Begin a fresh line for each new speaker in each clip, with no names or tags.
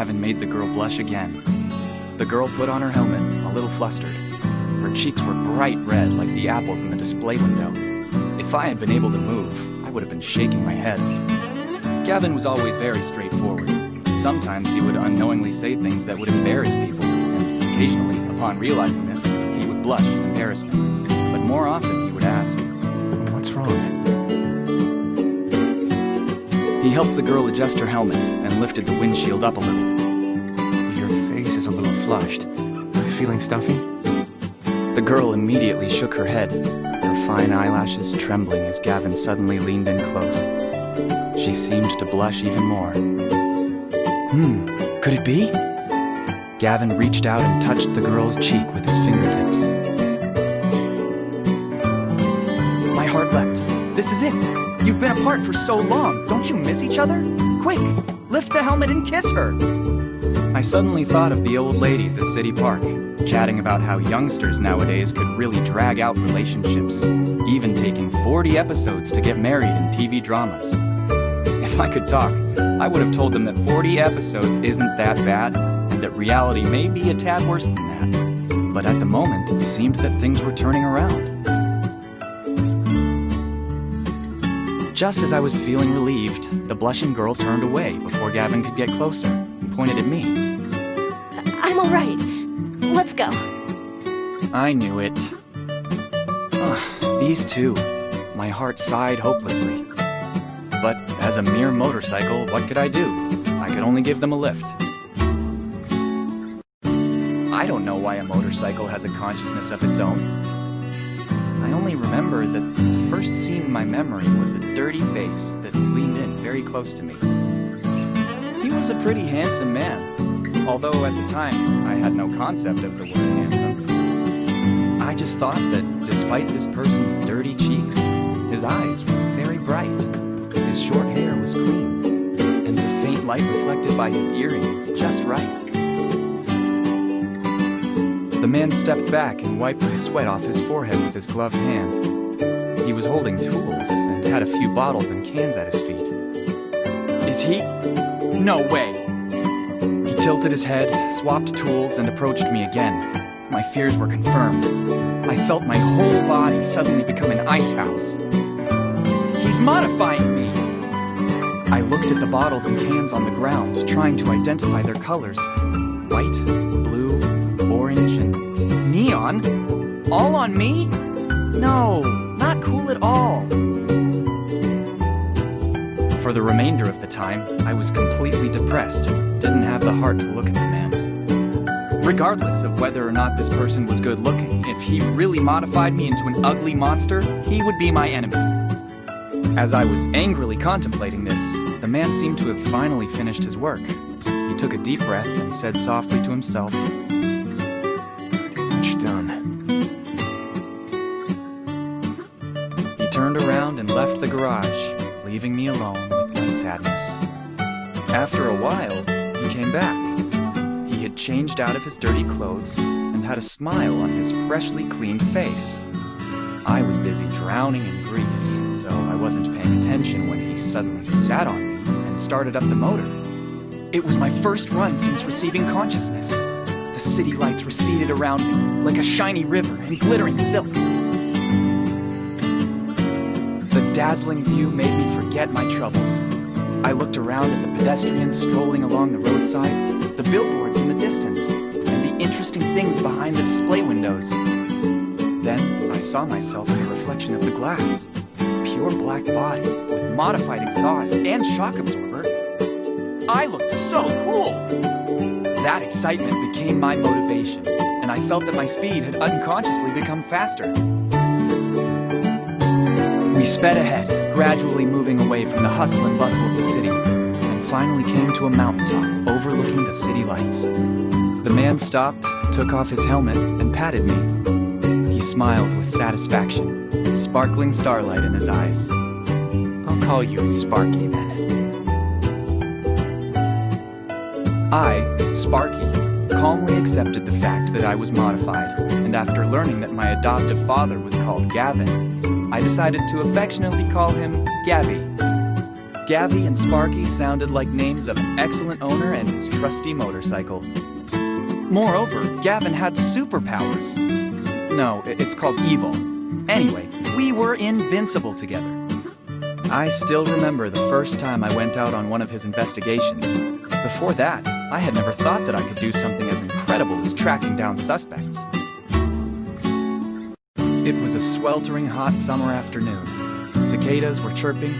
Gavin made the girl blush again. The girl put on her helmet, a little flustered. Her cheeks were bright red like the apples in the display window. If I had been able to move, I would have been shaking my head. Gavin was always very straightforward. Sometimes he would unknowingly say things that would embarrass people, and occasionally, upon realizing this, he would blush in embarrassment. But more often he would ask, "What's wrong?" He helped the girl adjust her helmet and lifted the windshield up a little.
Your face is a little flushed. Feeling stuffy?
The girl immediately shook her head, her fine eyelashes trembling as Gavin suddenly leaned in close. She seemed to blush even more. Could it be? Gavin reached out and touched the girl's cheek with his fingertips. My heart leapt. This is it! You've been apart for so long. Don't you miss each other? Quick, lift the helmet and kiss her! I suddenly thought of the old ladies at City Park, chatting about how youngsters nowadays could really drag out relationships, even taking 40 episodes to get married in TV dramas. If I could talk, I would have told them that 40 episodes isn't that bad, and that reality may be a tad worse than that. But at the moment, it seemed that things were turning around. Just as I was feeling relieved, the blushing girl turned away before Gavin could get closer and pointed at me.
I'm all right. Let's go.
I knew it. These two. My heart sighed hopelessly. But as a mere motorcycle, what could I do? I could only give them a lift. I don't know why a motorcycle has a consciousness of its own. I only remember that the first scene in my memory was a dirty face that leaned in very close to me. He was a pretty handsome man, although at the time I had no concept of the word handsome. I just thought that despite this person's dirty cheeks, his eyes were very bright, his short hair was clean, and the faint light reflected by his earrings just right. The man stepped back and wiped the sweat off his forehead with his gloved hand. He was holding tools and had a few bottles and cans at his feet. Is he? No way! He tilted his head, swapped tools, and approached me again. My fears were confirmed. I felt my whole body suddenly become an ice house. He's modifying me! I looked at the bottles and cans on the ground, trying to identify their colors. White, blue, orange, and neon? All on me? No, not cool at all. For the remainder of the time, I was completely depressed, didn't have the heart to look at the man. Regardless of whether or not this person was good looking, if he really modified me into an ugly monster, he would be my enemy. As I was angrily contemplating this, the man seemed to have finally finished his work. He took a deep breath and said softly to himself, "Pretty much done." He turned around and left the garage, leaving me alone with my sadness. After a while, he came back. He had changed out of his dirty clothes and had a smile on his freshly cleaned face. I was busy drowning in grief, so I wasn't paying attention when he suddenly sat on me and started up the motor. It was my first run since receiving consciousness. The city lights receded around me like a shiny river and glittering silk. The dazzling view made me forget my troubles. I looked around at the pedestrians strolling along the roadside, the billboards in the distance, and the interesting things behind the display windows. Then I saw myself in the reflection of the glass. Pure black body with modified exhaust and shock absorber. I looked so cool! That excitement became my motivation, and I felt that my speed had unconsciously become faster. We sped ahead, gradually moving away from the hustle and bustle of the city, and finally came to a mountaintop overlooking the city lights. The man stopped, took off his helmet, and patted me. He smiled with satisfaction, sparkling starlight in his eyes. I'll call you Sparky then. I, Sparky, calmly accepted the fact that I was modified, and after learning that my adoptive father was called Gavin, I decided to affectionately call him Gavi. Gavi and Sparky sounded like names of an excellent owner and his trusty motorcycle. Moreover, Gavin had superpowers. No, it's called evil. Anyway, we were invincible together. I still remember the first time I went out on one of his investigations. Before that, I had never thought that I could do something as incredible as tracking down suspects. It was a sweltering hot summer afternoon. Cicadas were chirping.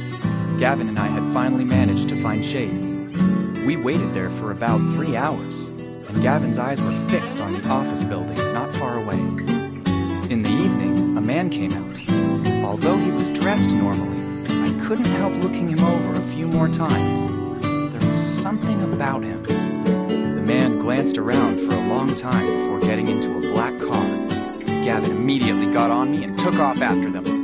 Gavin and I had finally managed to find shade. We waited there for about 3 hours, and Gavin's eyes were fixed on the office building not far away. In the evening, a man came out. Although he was dressed normally, I couldn't help looking him over a few more times. There was something about him. The man glanced around for a long time before getting into a black car. Gavin immediately got on me and took off after them.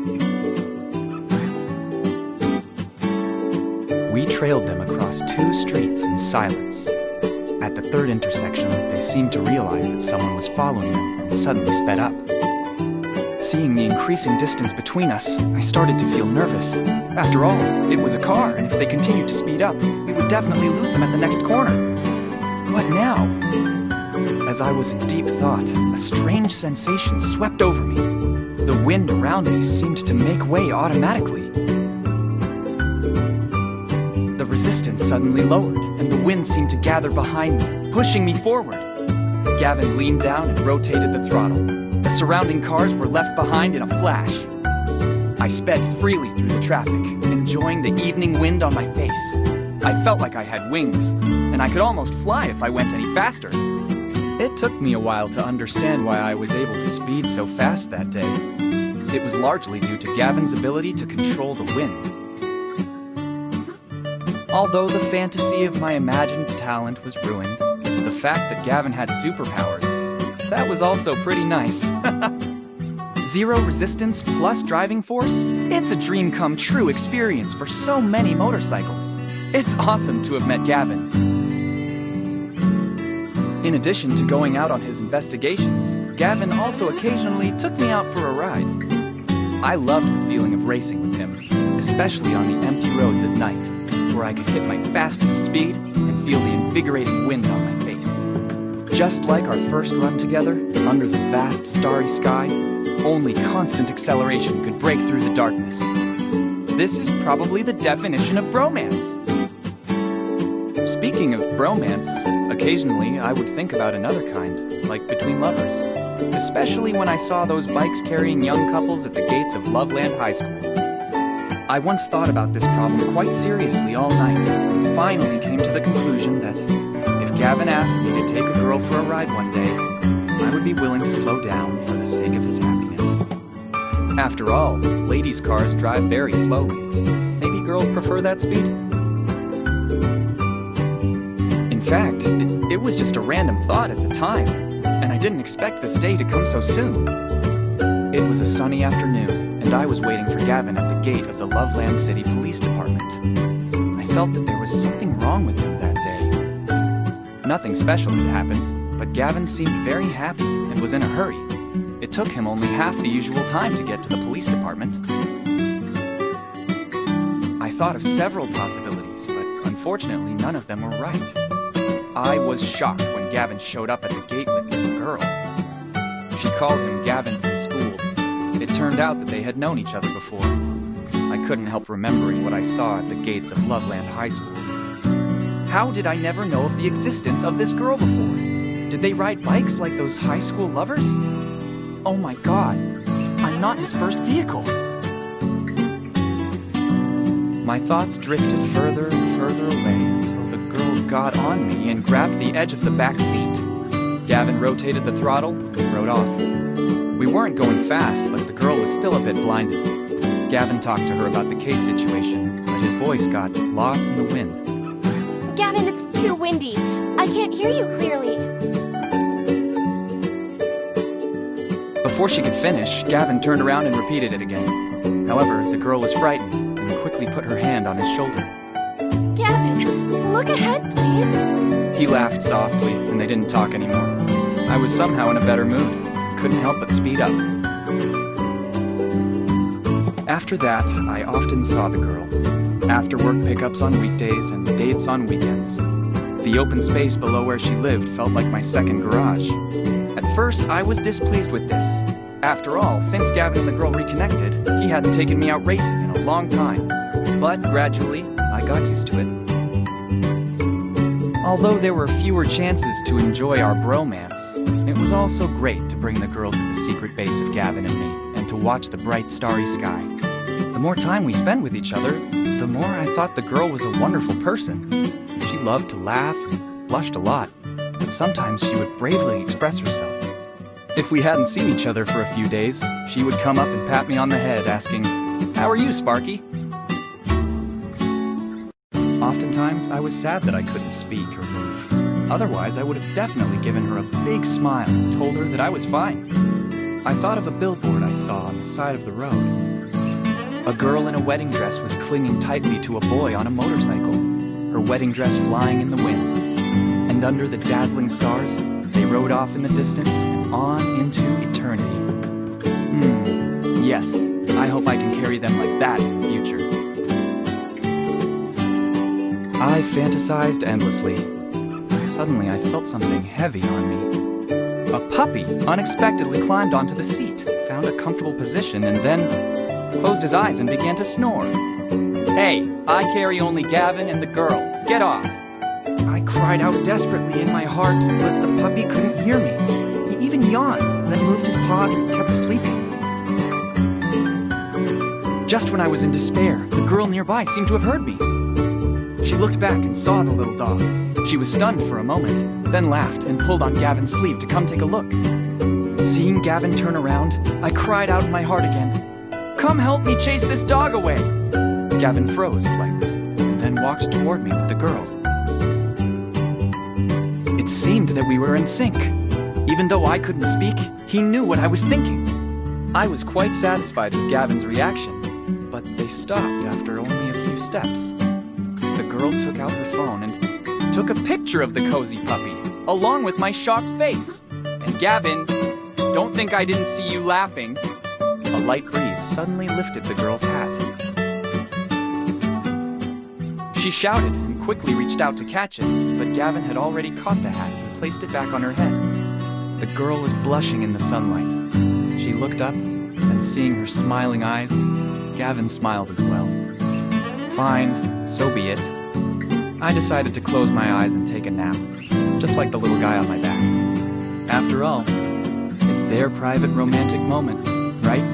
We trailed them across 2 streets in silence. At the 3rd intersection, they seemed to realize that someone was following them and suddenly sped up. Seeing the increasing distance between us, I started to feel nervous. After all, it was a car, and if they continued to speed up, we would definitely lose them at the next corner. What now? As I was in deep thought, a strange sensation swept over me. The wind around me seemed to make way automatically. The resistance suddenly lowered, and the wind seemed to gather behind me, pushing me forward. Gavin leaned down and rotated the throttle. The surrounding cars were left behind in a flash. I sped freely through the traffic, enjoying the evening wind on my face. I felt like I had wings, and I could almost fly if I went any faster. It took me a while to understand why I was able to speed so fast that day. It was largely due to Gavin's ability to control the wind. Although the fantasy of my imagined talent was ruined, the fact that Gavin had superpowers, that was also pretty nice. Zero resistance plus driving force? It's a dream come true experience for so many motorcycles. It's awesome to have met Gavin. In addition to going out on his investigations, Gavin also occasionally took me out for a ride. I loved the feeling of racing with him, especially on the empty roads at night, where I could hit my fastest speed and feel the invigorating wind on my face. Just like our first run together, under the vast starry sky, only constant acceleration could break through the darkness. This is probably the definition of bromance. Speaking of bromance, occasionally I would think about another kind, like between lovers. Especially when I saw those bikes carrying young couples at the gates of Loveland High School. I once thought about this problem quite seriously all night, and finally came to the conclusion that if Gavin asked me to take a girl for a ride one day, I would be willing to slow down for the sake of his happiness. After all, ladies' cars drive very slowly. Maybe girls prefer that speed? In fact, it was just a random thought at the time, and I didn't expect this day to come so soon. It was a sunny afternoon, and I was waiting for Gavin at the gate of the Loveland City Police Department. I felt that there was something wrong with him that day. Nothing special had happened, but Gavin seemed very happy and was in a hurry. It took him only half the usual time to get to the police department. I thought of several possibilities, but unfortunately none of them were right. I was shocked when Gavin showed up at the gate with a girl. She called him Gavin from school. It turned out that they had known each other before. I couldn't help remembering what I saw at the gates of Loveland High School. How did I never know of the existence of this girl before? Did they ride bikes like those high school lovers? Oh my God, I'm not his first vehicle. My thoughts drifted further and further away until the girl got on me and grabbed the edge of the back seat. Gavin rotated the throttle and rode off. We weren't going fast, but the girl was still a bit blinded. Gavin talked to her about the case situation, but his voice got lost in the wind.
Gavin, it's too windy. I can't hear you clearly.
Before she could finish, Gavin turned around and repeated it again. However, the girl was frightened and quickly put her hand on his shoulder.
Gavin, look ahead, please.
He laughed softly, and they didn't talk anymore. I was somehow in a better mood. Couldn't help but speed up. After that, I often saw the girl. After-work pickups on weekdays and dates on weekends. The open space below where she lived felt like my second garage. At first, I was displeased with this. After all, since Gavin and the girl reconnected, he hadn't taken me out racing in a long time. But gradually, I got used to it. Although there were fewer chances to enjoy our bromance, it was also great to bring the girl to the secret base of Gavin and me, and to watch the bright starry sky. The more time we spent with each other, the more I thought the girl was a wonderful person. She loved to laugh and blushed a lot, but sometimes she would bravely express herself. If we hadn't seen each other for a few days, she would come up and pat me on the head, asking, "How are you, Sparky?" Oftentimes, I was sad that I couldn't speak or move. Otherwise, I would have definitely given her a big smile and told her that I was fine. I thought of a billboard I saw on the side of the road. A girl in a wedding dress was clinging tightly to a boy on a motorcycle, her wedding dress flying in the wind. And under the dazzling stars, they rode off in the distance and on into eternity. Yes, I hope I can carry them like that in the future. I fantasized endlessly. Suddenly, I felt something heavy on me. A puppy unexpectedly climbed onto the seat, found a comfortable position, and then closed his eyes and began to snore. "Hey, I carry only Gavin and the girl. Get off!" I cried out desperately in my heart, but the puppy couldn't hear me. He even yawned, then moved his paws and kept sleeping. Just when I was in despair, the girl nearby seemed to have heard me. She looked back and saw the little dog. She was stunned for a moment, then laughed and pulled on Gavin's sleeve to come take a look. Seeing Gavin turn around, I cried out in my heart again, "Come help me chase this dog away!" Gavin froze slightly, and then walked toward me with the girl. It seemed that we were in sync. Even though I couldn't speak, he knew what I was thinking. I was quite satisfied with Gavin's reaction, but they stopped after only a few steps. The girl took out her phone and took a picture of the cozy puppy, along with my shocked face. And Gavin, don't think I didn't see you laughing. A light breeze suddenly lifted the girl's hat. She shouted and quickly reached out to catch it, but Gavin had already caught the hat and placed it back on her head. The girl was blushing in the sunlight. She looked up, and seeing her smiling eyes, Gavin smiled as well. Fine, so be it. I decided to close my eyes and take a nap, just like the little guy on my back. After all, it's their private romantic moment, right?